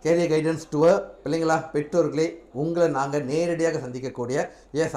Carrier guidance tour பிள்ளைங்களா பெற்றோர்களே உங்களை நாங்கள் நேரடியாக சந்திக்கக்கூடிய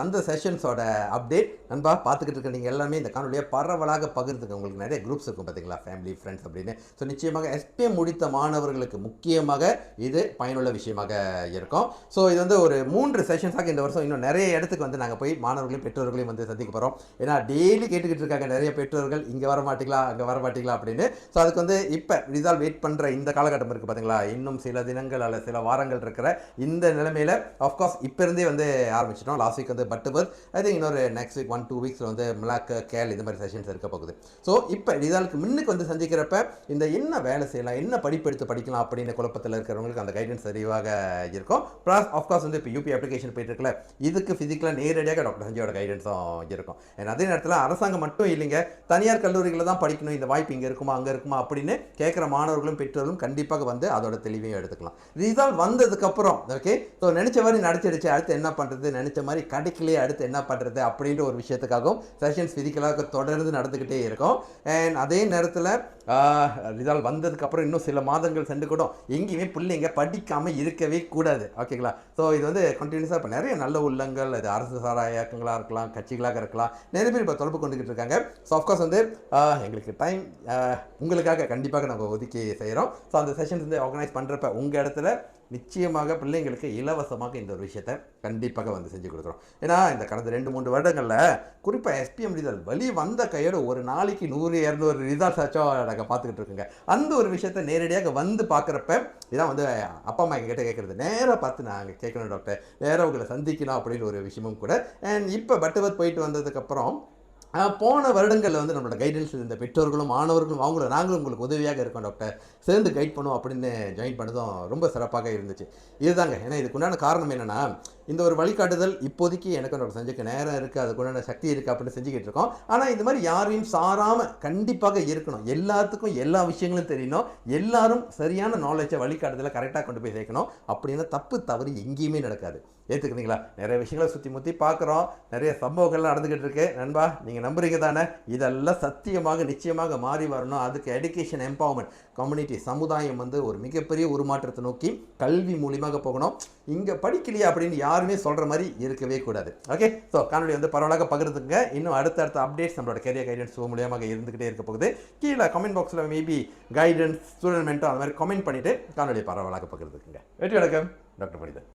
அந்த செஷன்ஸோட அப்டேட் நண்பா பார்த்துக்கிட்டு இருக்க நீங்கள் எல்லாமே இந்த காணொலியை பரவலாக பகிர்ந்துக்க. உங்களுக்கு நிறைய குரூப்ஸ் இருக்கும் பார்த்தீங்களா, ஃபேமிலி ஃப்ரெண்ட்ஸ் அப்படின்னு. ஸோ நிச்சயமாக எஸ்பிஎம் முடித்த மாணவர்களுக்கு முக்கியமாக இது பயனுள்ள விஷயமாக இருக்கும். ஸோ இது வந்து ஒரு 3 செஷன்ஸாக இந்த வருஷம் இன்னும் நிறைய இடத்துக்கு வந்து நாங்கள் போய் மாணவர்களையும் பெற்றோர்களையும் வந்து சந்திக்க போகிறோம். ஏன்னா டெய்லி கேட்டுக்கிட்டு இருக்காங்க நிறைய பெற்றோர்கள், இங்கே வர மாட்டீங்களா அங்கே வர மாட்டீங்களா அப்படின்னு. ஸோ அதுக்கு வந்து இப்போ ரிசால்வ் வெயிட் பண்ணுற இந்த காலகட்டம் இருக்குது பார்த்தீங்களா, இன்னும் சில தினங்கள் அல்ல சில வாரங்கள் இருக்கிற இந்த நிலைமையில் ஆஃப்கோர்ஸ் இப்போ இருந்தே வந்து ஆரம்பிச்சிட்டோம். லாஸ்ட் வீக் வந்து பட்டுபர்த், ஐ திங்க் இன்னொரு நெக்ஸ்ட் வீக் 1-2 வீக்ஸில் வந்து மிளாக் கேல் இந்த மாதிரி செஷன்ஸ் இருக்க போகுது. ஸோ இப்போ ரிசால்வுக்கு முன்னுக்கு வந்து சந்திக்கிறப்ப இந்த என்ன வேலை செய்யலாம், என்ன படிப்பெடுத்து படிக்கலாம் அப்படின்னு குழப்பத்தில் இருக்கிறவங்களுக்கு அந்த கைடன்ஸ் சரிவாக இருக்கும். ப்ளஸ் ஆஃப்கோர்ஸ் வந்து இப்போ யூபி அப்ளிகேஷன் போயிட்டு இருக்கல, இதுக்கு ஃபிசிக்கலாக நேரடியாக டாக்டர் சஞ்சயோட கைடன்ஸும் இருக்கும். ஏன்னா அதே நேரத்தில் அரசாங்கம் மட்டும் இல்லைங்க, தனியார் கல்லூரிகளில் தான் படிக்கணும், இந்த வாய்ப்பு இங்கே இருக்குமா அங்கே இருக்குமா அப்படின்னு கேட்குற மாணவர்களும் பெற்றோர்களும் கண்டிப்பாக வந்து அதோட தெளிவையும் எடுத்துக்கலாம். ரிசால்வ் வந்ததுக்கப்புறம் ஓகே, ஸோ நினச்ச மாதிரி நடச்சிடுச்சு, அடுத்து என்ன பண்ணுறது, நினச்ச மாதிரி கிடைக்கலையே அடுத்து என்ன பண்ணுறது அப்படின்ற ஒரு விஷயத்துக்காகவும் செஷன்ஸ் ஃபிசிக்கலாக தொடர்ந்து நடந்துக்கிட்டே இருக்கும். அண்ட் அதே நேரத்தில் ரிசால்வ் வந்ததுக்கப்புறம் இன்னும் சில மாதங்கள் சென்று கூட எங்கேயுமே பிள்ளைங்க படிக்காமல் இருக்கவே கூடாது. ஓகேங்களா? ஸோ இது வந்து கண்டினியூஸாக இப்போ நிறைய நல்ல உள்ளங்கள், அது அரசு சாரா இயக்கங்களாக இருக்கலாம், கட்சிகளாக இருக்கலாம், நிறைய பேர் இப்போ தொடர்பு கொண்டுக்கிட்டு இருக்காங்க. ஸோ ஆஃப்கோர்ஸ் வந்து எங்களுக்கு டைம் உங்களுக்காக கண்டிப்பாக நம்ம ஒதுக்கி செய்கிறோம். ஸோ அந்த செஷன்ஸ் வந்து ஆர்கனைஸ் பண்ணுறப்ப உங்கள் இடத்துல நிச்சயமாக பிள்ளைங்களுக்கு இலவசமாக இந்த ஒரு விஷயத்தை கண்டிப்பாக வந்து செஞ்சு கொடுக்குறோம். ஏன்னா இந்த கடந்த 2-3 வருடங்களில் குறிப்பாக எஸ்பிஎம் ரிசல்ட் வழி வந்த கையோட ஒரு நாளைக்கு 100-200 ரிசல்ட்ஸ் ஆச்சும் நாங்கள் பார்த்துக்கிட்டு இருக்கோங்க. அந்த ஒரு விஷயத்தை நேரடியாக வந்து பார்க்குறப்ப இதான் வந்து அப்பா அம்மா எங்கள் கிட்ட கேட்குறது, நேராக பார்த்து நாங்கள் கேட்கணும் டாக்டர், நேராக உங்களை சந்திக்கணும் அப்படின்னு ஒரு விஷயமும் கூட. அண்ட் இப்போ பட்டுவத் போயிட்டு வந்ததுக்கப்புறம் போன வருடங்களில் வந்து நம்மளோட கைடன்ஸ் இந்த பெற்றோர்களும் மாணவர்களும் அவங்களும் நாங்களும் உங்களுக்கு உதவியாக இருக்கோம் டாக்டர், சேர்ந்து கைட் பண்ணுவோம் அப்படின்னு ஜாயின் பண்ணதும் ரொம்ப சிறப்பாக இருந்துச்சு. இதுதாங்க, ஏன்னா இதுக்குண்டான காரணம் என்னென்னா, இந்த ஒரு வழிகாட்டுதல் இப்போதைக்கு எனக்கு டாக்டர் சஞ்சய்க்கு நேரம் இருக்குது, அதுக்குண்டான சக்தி இருக்குது அப்படின்னு செஞ்சுக்கிட்டு இருக்கோம். ஆனால் இந்த மாதிரி யாரையும் சாராமல் கண்டிப்பாக இருக்கணும், எல்லாத்துக்கும் எல்லா விஷயங்களும் தெரியணும், எல்லாரும் சரியான நாலேஜை வழிகாட்டுதலை கரெக்டாக கொண்டு போய் சேர்க்கணும். அப்படின்னா தப்பு தவறு எங்கேயுமே நடக்காது. ஏற்றுக்கிறீங்களா? நிறைய விஷயங்களை சுற்றி முற்றி பார்க்குறோம், நிறைய சம்பவங்கள்லாம் நடந்துக்கிட்டு இருக்கு. நண்பா நீங்கள் நம்புறீங்க தானே? இதெல்லாம் சத்தியமாக நிச்சயமாக மாறி வரணும். அதுக்கு எஜுகேஷன் எம்பவர்மெண்ட் கம்யூனிட்டி சமுதாயம் வந்து ஒரு மிகப்பெரிய உருமாற்றத்தை நோக்கி கல்வி மூலியமாக போகணும். இங்கே படிக்கலையா அப்படின்னு யாருமே சொல்கிற மாதிரி இருக்கவே கூடாது. ஓகே, ஸோ காணொலி வந்து பரவலாக பகிர்ந்துங்க. இன்னும் அடுத்தடுத்த அப்டேட்ஸ் நம்மளோட கேரியர் கைடன்ஸ் மூலியமாக இருந்துக்கிட்டே இருக்க போகுது. கீழே கமெண்ட் பாக்ஸில் மேபி கைடன்ஸ் ஸ்டூடெண்ட் மென்டோ அந்த மாதிரி கமெண்ட் பண்ணிவிட்டு காணொலியை பரவலாக பகிர்ந்துக்குங்க. வெற்றி வணக்கம், டாக்டர் மனிதன்.